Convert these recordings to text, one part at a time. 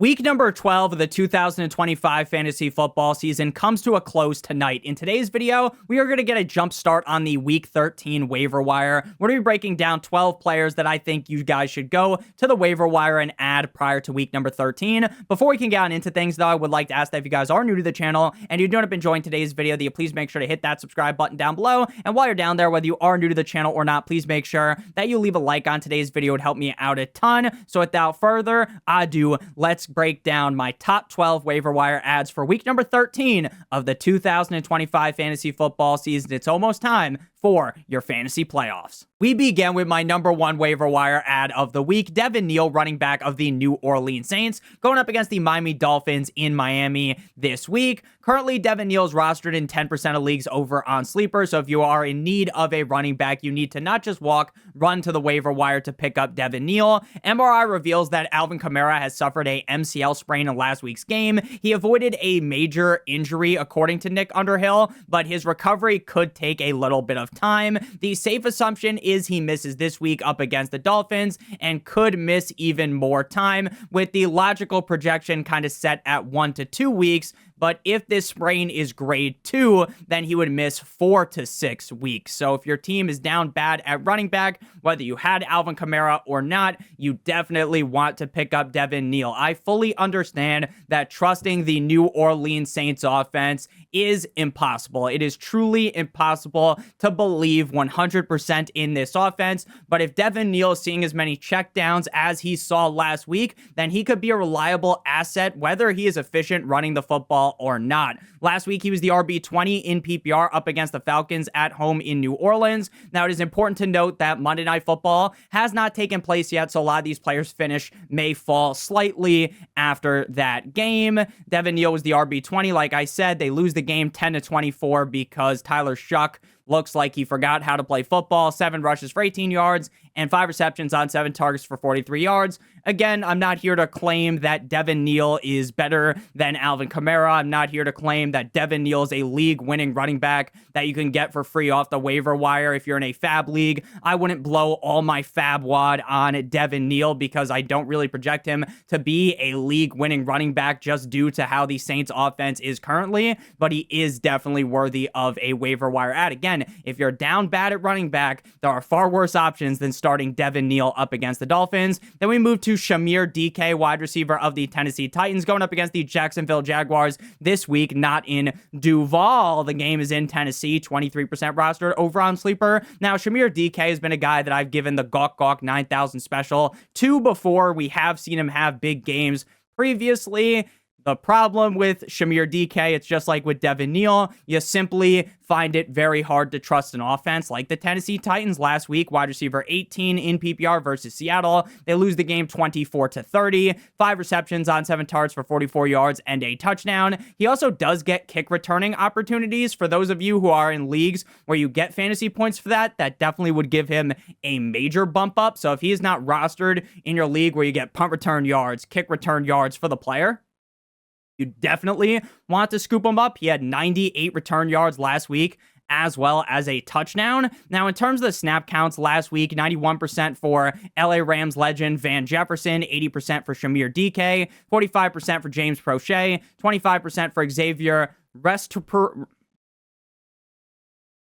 Week number 12 of the 2025 fantasy football season comes to a close tonight. In today's video, we are going to get a jump start on the week 13 waiver wire. We're going to be breaking down 12 players that I think you guys should go to the waiver wire and add prior to week number 13. Before we can get on into things, though, I would like to ask that if you guys are new to the channel and you don't have been enjoying today's video, that you please make sure to hit that subscribe button down below. And while you're down there, whether you are new to the channel or not, please make sure that you leave a like on today's video. It would help me out a ton. So without further ado, let's break down my top 12 waiver wire ads for week number 13 of the 2025 fantasy football season. It's almost time for your fantasy playoffs. We begin with my number one waiver wire ad of the week, Devin Neal, running back of the New Orleans Saints, going up against the Miami Dolphins in Miami this week. Currently, Devin Neal is rostered in 10% of leagues over on Sleeper, so if you are in need of a running back, you need to not just run to the waiver wire to pick up Devin Neal. MRI reveals that Alvin Kamara has suffered a MCL sprain in last week's game. He avoided a major injury, according to Nick Underhill, but his recovery could take a little bit of time. The safe assumption is he misses this week up against the Dolphins and could miss even more time, with the logical projection kind of set at 1 to 2 weeks. But if this sprain is grade 2, then he would miss 4 to 6 weeks. So if your team is down bad at running back, whether you had Alvin Kamara or not, you definitely want to pick up Devin Neal. I fully understand that trusting the New Orleans Saints offense is impossible. It is truly impossible to believe 100% in this offense. But if Devin Neal is seeing as many checkdowns as he saw last week, then he could be a reliable asset, whether he is efficient running the football or not. Last week, he was the RB20 in PPR up against the Falcons at home in New Orleans. Now, it is important to note that Monday Night Football has not taken place yet, so a lot of these players' finish may fall slightly after that game. Devin Neal was the RB20. Like I said, they lose the game 10-24 because Tyler Shuck looks like he forgot how to play football. 7 rushes for 18 yards and 5 receptions on 7 targets for 43 yards. Again, I'm not here to claim that Devin Neal is better than Alvin Kamara. I'm not here to claim that Devin Neal is a league-winning running back that you can get for free off the waiver wire if you're in a fab league. I wouldn't blow all my fab wad on Devin Neal because I don't really project him to be a league-winning running back just due to how the Saints offense is currently, but he is definitely worthy of a waiver wire ad. Again, if you're down bad at running back, there are far worse options than starting Devin Neal up against the Dolphins. Then we move to Chimere Dike, wide receiver of the Tennessee Titans, going up against the Jacksonville Jaguars this week, not in Duval. The game is in Tennessee, 23% rostered over on Sleeper. Now, Chimere Dike has been a guy that I've given the Gawk 9000 special to before. We have seen him have big games previously. The problem with Chimere Dike, it's just like with Devin Neal, you simply find it very hard to trust an offense like the Tennessee Titans last week. Wide receiver 18 in PPR versus Seattle. They lose the game 24-30. 5 receptions on 7 targets for 44 yards and a touchdown. He also does get kick returning opportunities. For those of you who are in leagues where you get fantasy points for that, that definitely would give him a major bump up. So if he is not rostered in your league where you get punt return yards, kick return yards for the player, you definitely want to scoop him up. He had 98 return yards last week, as well as a touchdown. Now, in terms of the snap counts last week, 91% for LA Rams legend Van Jefferson, 80% for Chimere Dike, 45% for James Prochet, 25% for Xavier Restrepo.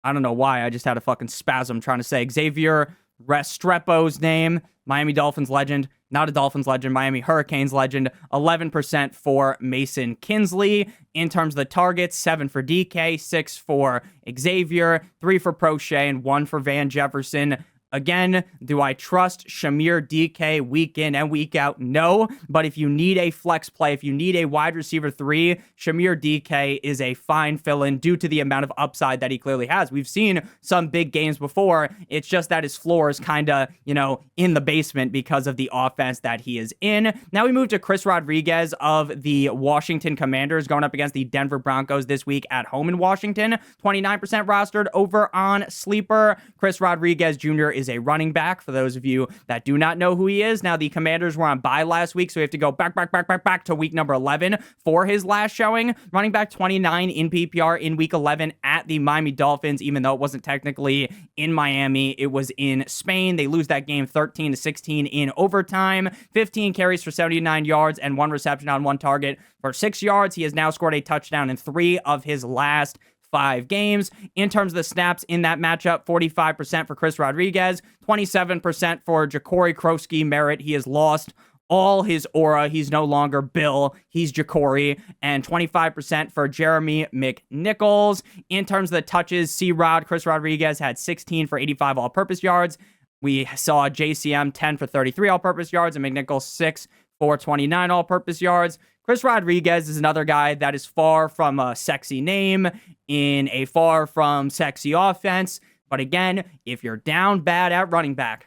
I don't know why, I just had a fucking spasm trying to say Xavier Restrepo's name. Miami Dolphins legend, not a Dolphins legend, Miami Hurricanes legend. 11% for Mason Kinsley. In terms of the targets, 7 for DK, 6 for Xavier, 3 for Prochet, and 1 for Van Jefferson. Again, do I trust Chimere Dike week in and week out? No, but if you need a flex play, if you need a wide receiver 3, Chimere Dike is a fine fill-in due to the amount of upside that he clearly has. We've seen some big games before. It's just that his floor is kind of, in the basement because of the offense that he is in. Now we move to Chris Rodriguez of the Washington Commanders going up against the Denver Broncos this week at home in Washington. 29% rostered over on Sleeper. Chris Rodriguez Jr. is is a running back, for those of you that do not know who he is. Now, the Commanders were on bye last week, so we have to go back to week number 11 for his last showing. Running back 29 in PPR in week 11 at the Miami Dolphins, even though it wasn't technically in Miami, it was in Spain. They lose that game 13-16 in overtime. 15 carries for 79 yards and 1 reception on 1 target for 6 yards. He has now scored a touchdown in 3 of his last 5 games. In terms of the snaps in that matchup, 45% for Chris Rodriguez, 27% for Ja'Cory Krosky-Merritt. He has lost all his aura. He's no longer Bill. He's Ja'Cory. And 25% for Jeremy McNichols. In terms of the touches, C-Rod, Chris Rodriguez had 16 for 85 all-purpose yards. We saw JCM 10 for 33 all-purpose yards and McNichols 6 for 29 all-purpose yards. Chris Rodriguez is another guy that is far from a sexy name in a far from sexy offense. But again, if you're down bad at running back,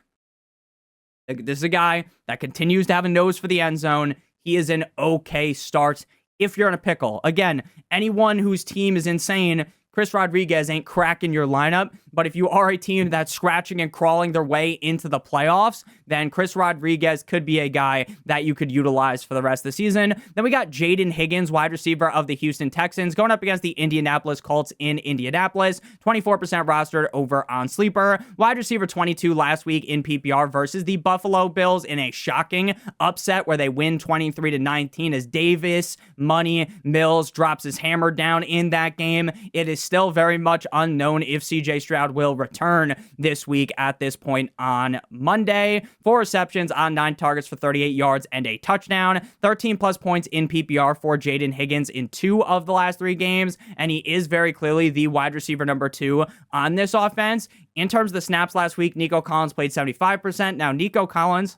this is a guy that continues to have a nose for the end zone. He is an okay start if you're in a pickle. Again, anyone whose team is insane, Chris Rodriguez ain't cracking your lineup. But if you are a team that's scratching and crawling their way into the playoffs, then Chris Rodriguez could be a guy that you could utilize for the rest of the season. Then we got Jayden Higgins, wide receiver of the Houston Texans, going up against the Indianapolis Colts in Indianapolis. 24% rostered over on Sleeper. Wide receiver 22 last week in PPR versus the Buffalo Bills in a shocking upset where they win 23-19 as Davis Money Mills drops his hammer down in that game. It is still very much unknown if CJ Stroud will return this week at this point on Monday. 4 receptions on 9 targets for 38 yards and a touchdown. 13 plus points in PPR for Jayden Higgins in 2 of the last 3 games, and he is very clearly the wide receiver number 2 on this offense. In terms of the snaps last week, Nico Collins played 75%. Now, Nico Collins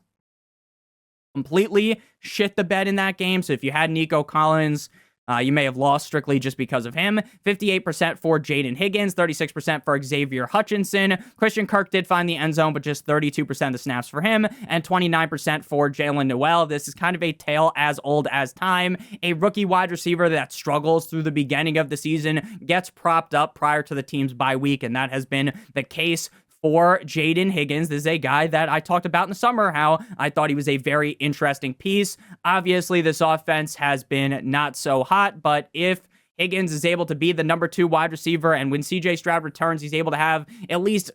completely shit the bed in that game, so if you had Nico Collins, you may have lost strictly just because of him. 58% for Jayden Higgins, 36% for Xavier Hutchinson. Christian Kirk did find the end zone, but just 32% of the snaps for him, and 29% for Jalen Noel. This is kind of a tale as old as time. A rookie wide receiver that struggles through the beginning of the season gets propped up prior to the team's bye week, and that has been the case for Jayden Higgins. This is a guy that I talked about in the summer, how I thought he was a very interesting piece. Obviously, this offense has been not so hot, but if Higgins is able to be the number 2 wide receiver, and when CJ Stroud returns, he's able to have at least,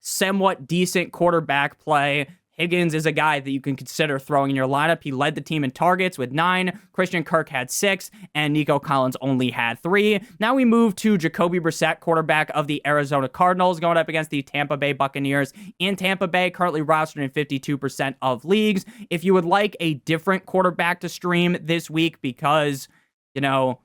somewhat decent quarterback play, Higgins is a guy that you can consider throwing in your lineup. He led the team in targets with 9. Christian Kirk had 6, and Nico Collins only had 3. Now we move to Jacoby Brissett, quarterback of the Arizona Cardinals, going up against the Tampa Bay Buccaneers in Tampa Bay, currently rostered in 52% of leagues. If you would like a different quarterback to stream this week because, Jacoby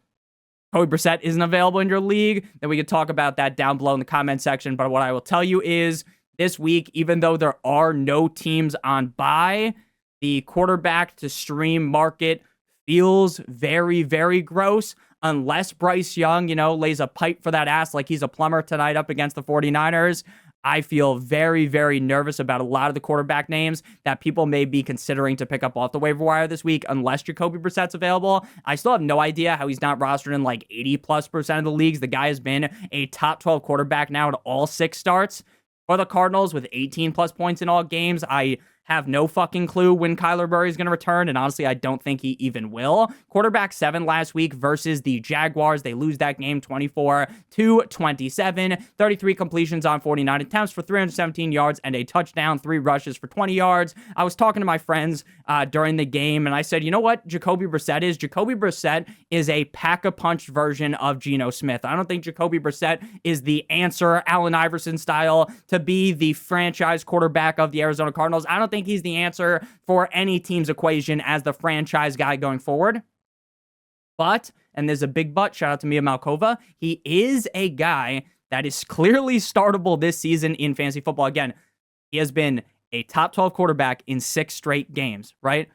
Brissett isn't available in your league, then we could talk about that down below in the comment section. But what I will tell you is, this week, even though there are no teams on bye, the quarterback to stream market feels very, very gross unless Bryce Young, lays a pipe for that ass like he's a plumber tonight up against the 49ers. I feel very, very nervous about a lot of the quarterback names that people may be considering to pick up off the waiver wire this week unless Jacoby Brissett's available. I still have no idea how he's not rostered in like 80+% of the leagues. The guy has been a top 12 quarterback now in all 6 starts for the Cardinals with 18 plus points in all games. I have no fucking clue when Kyler Murray is going to return, and honestly, I don't think he even will. Quarterback 7 last week versus the Jaguars. They lose that game 24-27. 33 completions on 49 attempts for 317 yards and a touchdown, 3 rushes for 20 yards. I was talking to my friends during the game, and I said, you know what Jacoby Brissett is? Jacoby Brissett is a pack-a-punch version of Geno Smith. I don't think Jacoby Brissett is the answer, Allen Iverson style, to be the franchise quarterback of the Arizona Cardinals. I don't think he's the answer for any team's equation as the franchise guy going forward. But, and there's a big but, shout out to Mia Malkova, he is a guy that is clearly startable this season in fantasy football. Again, he has been a top 12 quarterback in 6 straight games, right?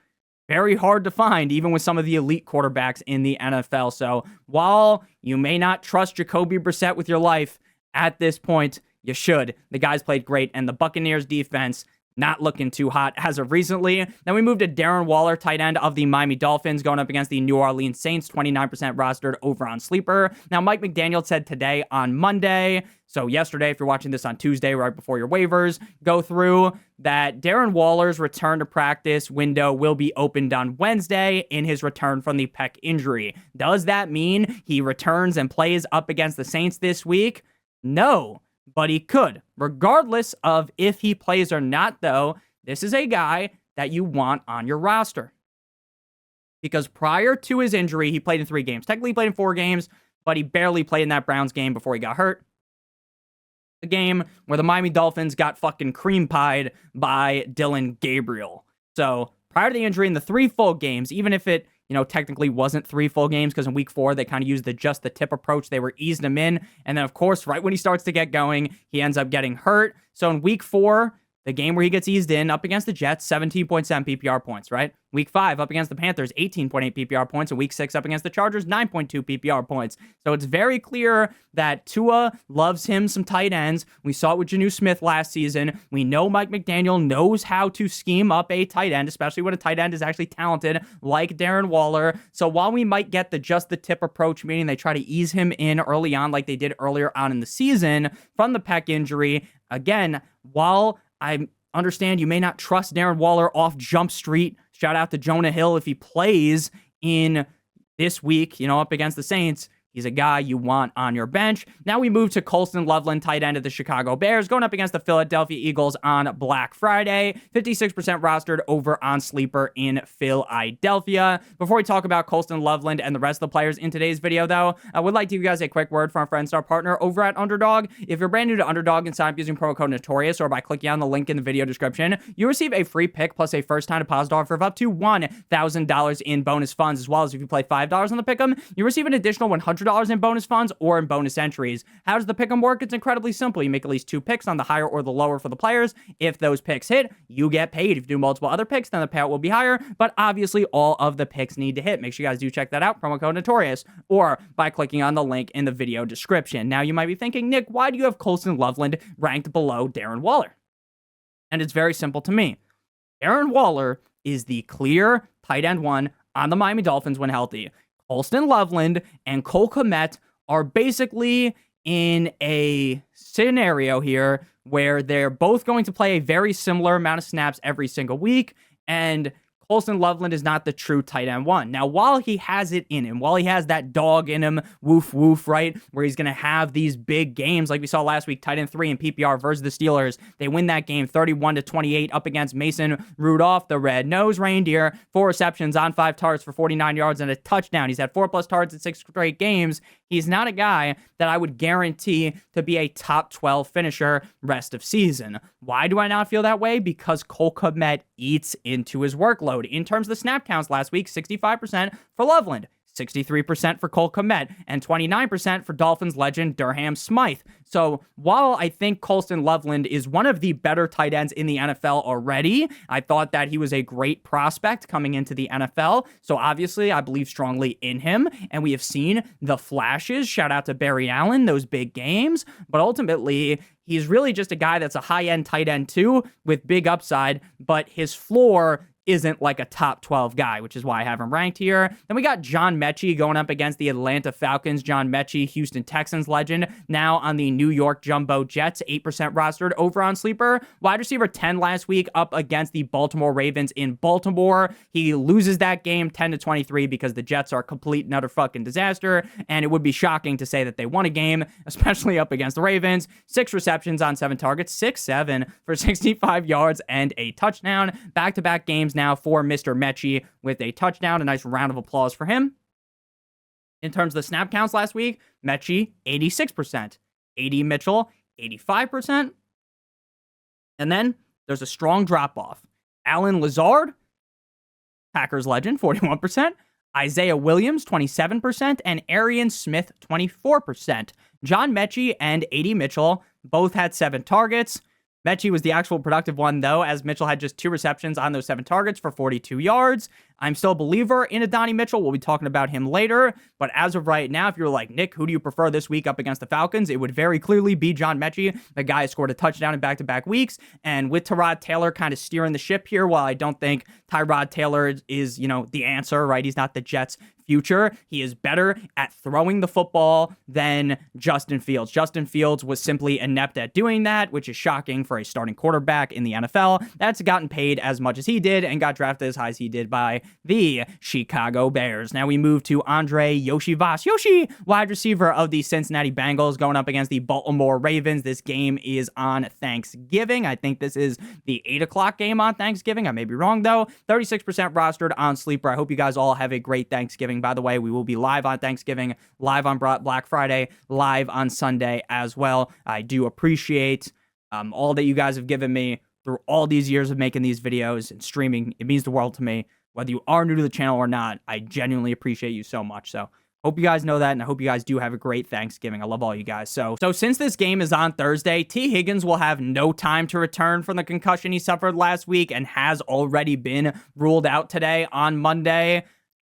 Very hard to find, even with some of the elite quarterbacks in the NFL. So while you may not trust Jacoby Brissett with your life, at this point, you should. The guy's played great, and the Buccaneers defense, not looking too hot as of recently. Then we moved to Darren Waller, tight end of the Miami Dolphins, going up against the New Orleans Saints, 29% rostered over on Sleeper. Now, Mike McDaniel said today on Monday, so yesterday, if you're watching this on Tuesday, right before your waivers go through, that Darren Waller's return to practice window will be opened on Wednesday in his return from the pec injury. Does that mean he returns and plays up against the Saints this week? No. But he could. Regardless of if he plays or not, though, this is a guy that you want on your roster. Because prior to his injury, he played in 3 games. Technically, he played in 4 games, but he barely played in that Browns game before he got hurt. The game where the Miami Dolphins got fucking cream pied by Dillon Gabriel. So prior to the injury, in the 3 full games, even if it technically wasn't 3 full games, because in week 4, they kind of used the just the tip approach. They were easing him in. And then, of course, right when he starts to get going, he ends up getting hurt. So in week 4, the game where he gets eased in up against the Jets, 17.7 PPR points, right? Week 5 up against the Panthers, 18.8 PPR points. And week 6 up against the Chargers, 9.2 PPR points. So it's very clear that Tua loves him some tight ends. We saw it with Jonnu Smith last season. We know Mike McDaniel knows how to scheme up a tight end, especially when a tight end is actually talented like Darren Waller. So while we might get the just the tip approach, meaning they try to ease him in early on like they did earlier on in the season from the pec injury, again, while I understand you may not trust Darren Waller off Jump Street. Shout out to Jonah Hill if he plays in this week, up against the Saints. He's a guy you want on your bench. Now we move to Colston Loveland, tight end of the Chicago Bears, going up against the Philadelphia Eagles on Black Friday. 56% rostered over on Sleeper in Philadelphia. Before we talk about Colston Loveland and the rest of the players in today's video, though, I would like to give you guys a quick word from our friend, our partner over at Underdog. If you're brand new to Underdog and sign up using promo code Notorious or by clicking on the link in the video description, you receive a free pick plus a first-time deposit offer of up to $1,000 in bonus funds, as well as if you play $5 on the pick'em, you receive an additional $100 in bonus funds or in bonus entries. How does the pick'em work? It's incredibly simple. You make at least 2 picks on the higher or the lower for the players. If those picks hit, you get paid. If you do multiple other picks, then the payout will be higher, but obviously all of the picks need to hit. Make sure you guys do check that out, promo code Notorious, or by clicking on the link in the video description. Now you might be thinking, Nick, why do you have Colston Loveland ranked below Darren Waller? And it's very simple to me. Darren Waller is the clear tight end 1 on the Miami Dolphins when healthy. Colston Loveland and Cole Kmet are basically in a scenario here where they're both going to play a very similar amount of snaps every single week, and Colston Loveland is not the true tight end 1. Now, while he has it in him, while he has that dog in him, woof, woof, right, where he's going to have these big games like we saw last week, tight end 3 in PPR versus the Steelers. They win that game 31-28 up against Mason Rudolph, the red-nosed reindeer, 4 receptions on 5 targets for 49 yards and a touchdown. He's had 4+ targets in 6 straight games. He's not a guy that I would guarantee to be a top 12 finisher rest of season. Why do I not feel that way? Because Cole Kmet eats into his workload. In terms of the snap counts last week, 65% for Loveland, 63% for Cole Kmet, and 29% for Dolphins legend Durham Smythe. So while I think Colston Loveland is one of the better tight ends in the NFL already, I thought that he was a great prospect coming into the NFL. So obviously I believe strongly in him, and we have seen the flashes. Shout out to Barry Allen, those big games. But ultimately, he's really just a guy that's a high-end tight end too with big upside, but his floor isn't like a top 12 guy, which is why I have him ranked here. Then we got John Metchie going up against the Atlanta Falcons. John Metchie, Houston Texans legend, now on the New York Jumbo Jets, 8% rostered over on Sleeper. Wide receiver 10 last week up against the Baltimore Ravens in Baltimore. He loses that game 10-23 because the Jets are a complete and utter fucking disaster, and it would be shocking to say that they won a game, especially up against the Ravens. 6 receptions on 7 targets, 6-7 for 65 yards and a touchdown. Back-to-back games now for Mr. Metchie with a touchdown. A nice round of applause for him. In terms of the snap counts last week, Metchie, 86%. Adonai Mitchell, 85%. And then there's a strong drop-off. Allen Lazard, Packers legend, 41%. Isaiah Williams, 27%. And Arian Smith, 24%. John Metchie and Adonai Mitchell both had 7 targets. Metchie was the actual productive one, though, as Mitchell had just 2 receptions on those 7 targets for 42 yards. I'm still a believer in Adonai Mitchell. We'll be talking about him later. But as of right now, if you're like, Nick, who do you prefer this week up against the Falcons? It would very clearly be John Metchie. The guy scored a touchdown in back-to-back weeks. And with Tyrod Taylor kind of steering the ship here, while I don't think Tyrod Taylor is, the answer, right? He's not the Jets' future. He is better at throwing the football than Justin Fields. Justin Fields was simply inept at doing that, which is shocking for a starting quarterback in the NFL that's gotten paid as much as he did and got drafted as high as he did by the Chicago Bears. Now we move to Andrei Iosivas, wide receiver of the Cincinnati Bengals, going up against the Baltimore Ravens. This game is on Thanksgiving. I think this is the 8 o'clock game on Thanksgiving. I may be wrong, though. 36% rostered on Sleeper. I hope you guys all have a great Thanksgiving. By the way, we will be live on Thanksgiving, live on Black Friday, live on Sunday as well. I do appreciate all that you guys have given me through all these years of making these videos and streaming. It means the world to me. Whether you are new to the channel or not, I genuinely appreciate you so much. So hope you guys know that, and I hope you guys do have a great Thanksgiving. I love all you guys. So since this game is on Thursday, T. Higgins will have no time to return from the concussion he suffered last week and has already been ruled out today on Monday.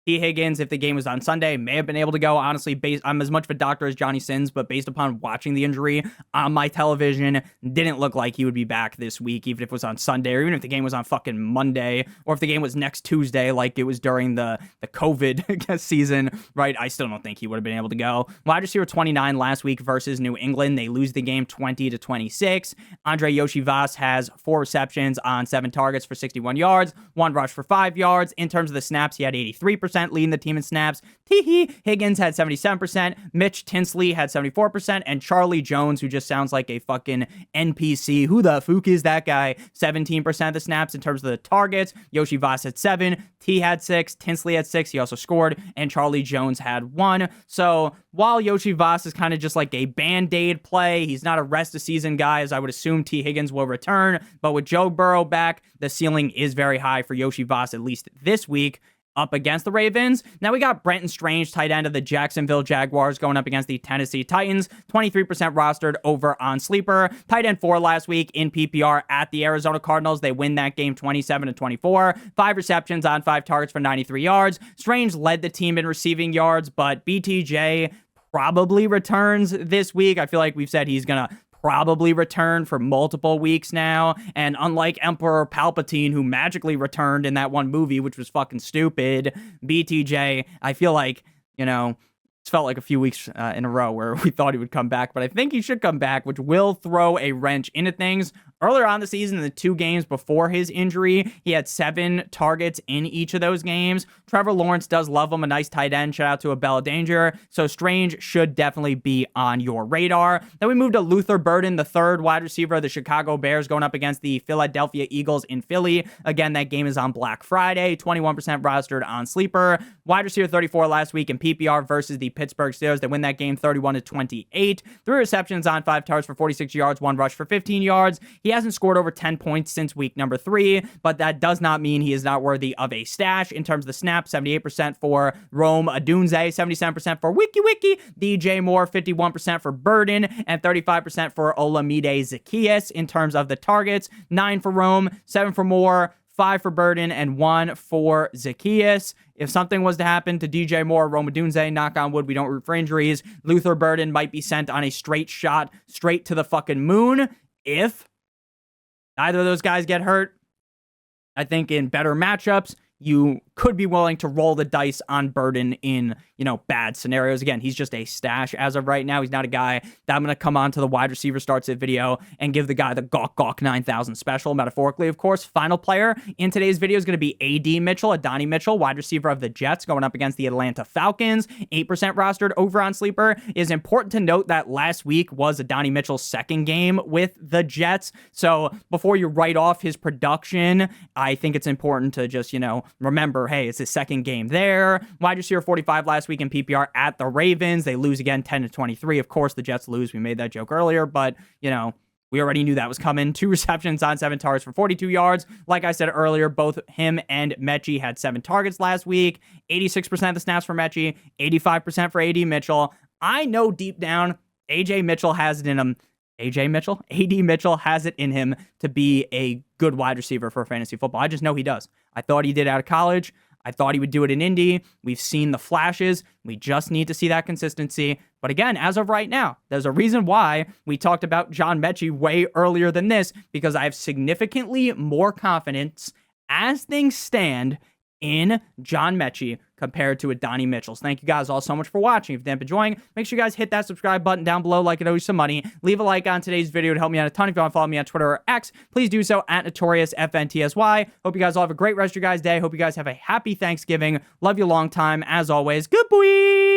T. Higgins, if the game was on Sunday, may have been able to go. Honestly, I'm as much of a doctor as Johnny Sins, but based upon watching the injury on my television, didn't look like he would be back this week, even if it was on Sunday, or even if the game was on fucking Monday, or if the game was next Tuesday, like it was during the COVID season, right? I still don't think he would have been able to go. Wide receiver 29 last week versus New England. They lose the game 20-26. Andrei Iosivas has 4 receptions on 7 targets for 61 yards, 1 rush for 5 yards. In terms of the snaps, he had 83%. Leading the team in snaps. Higgins had 77%, Mitch Tinsley had 74%, and Charlie Jones, who just sounds like a fucking NPC. Who the fuck is that guy? 17% of the snaps. In terms of the targets, Iosivas had 7, T had 6, Tinsley had 6, he also scored, and Charlie Jones had 1. So while Iosivas is kind of just like a band-aid play, he's not a rest-of-season guy, as I would assume T. Higgins will return, but with Joe Burrow back, the ceiling is very high for Iosivas, at least this week, up against the Ravens. Now we got Brenton Strange, tight end of the Jacksonville Jaguars, going up against the Tennessee Titans. 23% rostered over on Sleeper. Tight end 4 last week in PPR at the Arizona Cardinals. They win that game 27-24. 5 receptions on 5 targets for 93 yards. Strange led the team in receiving yards, but BTJ probably returns this week. I feel like we've said he's going to probably return for multiple weeks now, and unlike Emperor Palpatine, who magically returned in that one movie, which was fucking stupid, BTJ, I feel like, it's felt like a few weeks in a row where we thought he would come back, but I think he should come back, which will throw a wrench into things. Earlier on the season, in the 2 games before his injury, he had 7 targets in each of those games. Trevor Lawrence does love him, a nice tight end. Shout out to Abella Danger. So Strange should definitely be on your radar. Then we move to Luther Burden, the 3rd wide receiver of the Chicago Bears, going up against the Philadelphia Eagles in Philly. Again, that game is on Black Friday. 21% rostered on Sleeper. Wide receiver 34 last week in PPR versus the Pittsburgh Steelers. They win that game 31-28. 3 receptions on 5 targets for 46 yards, 1 rush for 15 yards. He hasn't scored over 10 points since week number 3, but that does not mean he is not worthy of a stash. In terms of the snaps, 78% for Rome Odunze, 77% for Wiki, DJ Moore, 51% for Burden, and 35% for Olamide Zaccheaus. In terms of the targets, 9 for Rome, 7 for Moore, 5 for Burden, and 1 for Zaccheaus. If something was to happen to DJ Moore, Rome Odunze, knock on wood, we don't root for injuries, Luther Burden might be sent on a straight shot straight to the fucking moon. If neither of those guys get hurt, I think in better matchups, you could be willing to roll the dice on Burden in, bad scenarios. Again, he's just a stash as of right now. He's not a guy that I'm going to come on to the wide receiver starts it video and give the guy the gawk 9,000 special, metaphorically, of course. Final player in today's video is going to be A.D. Mitchell, Adonai Mitchell, wide receiver of the Jets, going up against the Atlanta Falcons. 8% rostered over on Sleeper. It is important to note that last week was Adonai Mitchell's 2nd game with the Jets. So before you write off his production, I think it's important to just, remember, hey, it's his 2nd game there. Wide receiver 45 last week in PPR at the Ravens. They lose again 10-23. Of course, the Jets lose. We made that joke earlier, but, we already knew that was coming. 2 receptions on 7 targets for 42 yards. Like I said earlier, both him and Metchie had 7 targets last week. 86% of the snaps for Metchie, 85% for A.D. Mitchell. I know deep down, A.D. Mitchell has it in him to be a good wide receiver for fantasy football. I just know he does. I thought he did out of college. I thought he would do it in Indy. We've seen the flashes. We just need to see that consistency. But again, as of right now, there's a reason why we talked about John Metchie way earlier than this, because I have significantly more confidence as things stand in John Metchie compared to Adonai Mitchell. So thank you guys all so much for watching. If you've been enjoying, make sure you guys hit that subscribe button down below like it owes you some money. Leave a like on today's video to help me out a ton. If you want to follow me on Twitter or X, please do so at NotoriousFantasy. Hope you guys all have a great rest of your guys' day. Hope you guys have a happy Thanksgiving. Love you long time. As always, good boy!